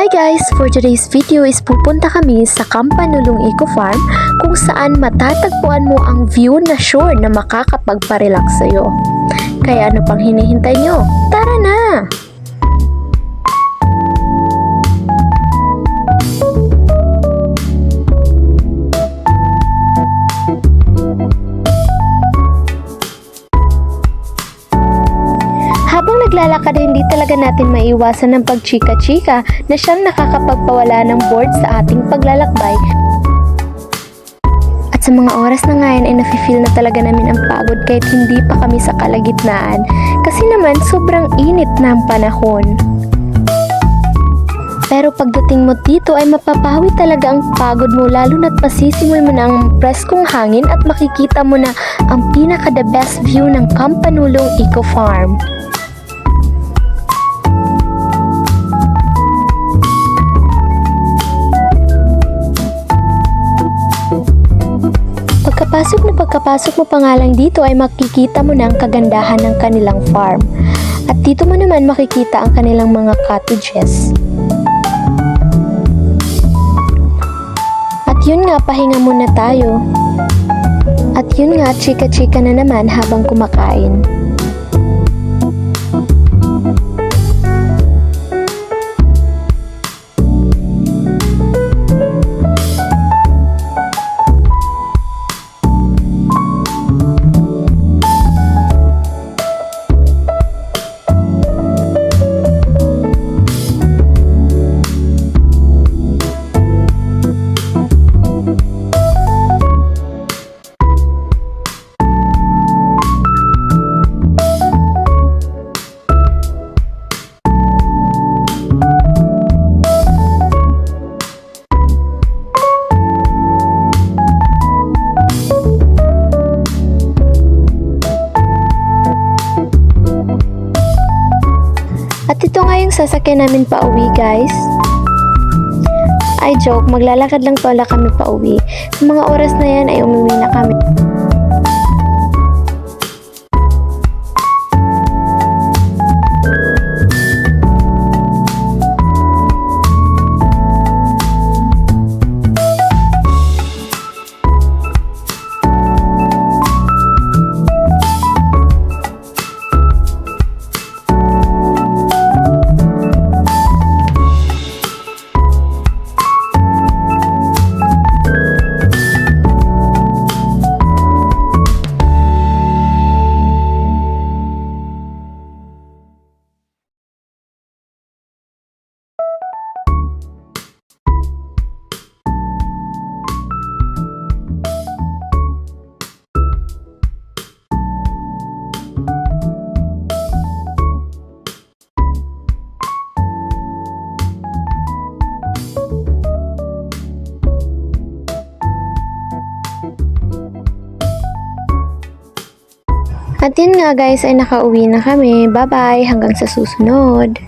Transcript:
Hi guys! For today's video is pupunta kami sa Campanulong Eco Farm kung saan matatagpuan mo ang view na sure na makakapagparelax sa'yo. Kaya ano pang hinihintay nyo? Tara na! Habang naglalakad, hindi talaga natin maiwasan ng pagchika-chika na siyang nakakapagpawala ng bored sa ating paglalakbay. At sa mga oras na ngayon ay nafe-feel na talaga namin ang pagod kahit hindi pa kami sa kalagitnaan kasi naman sobrang init na ang panahon. Pero pagdating mo dito ay mapapawi talaga ang pagod mo lalo na't masisimul mo na ang preskong hangin at makikita mo na ang pinaka-the best view ng Campanulong Eco Farm. Pagkapasok mo pa nga lang dito ay makikita mo na ang kagandahan ng kanilang farm. At dito mo naman makikita ang kanilang mga cottages. At yun nga, pahinga muna tayo. At yun nga, chika-chika na naman habang kumakain. At ito nga yung sasakyan namin pa uwi guys. Ay joke, maglalakad lang pala kami pa uwi. Sa mga oras na yan ay umuwi na kami. At yun nga guys ay nakauwi na kami. Bye bye hanggang sa susunod.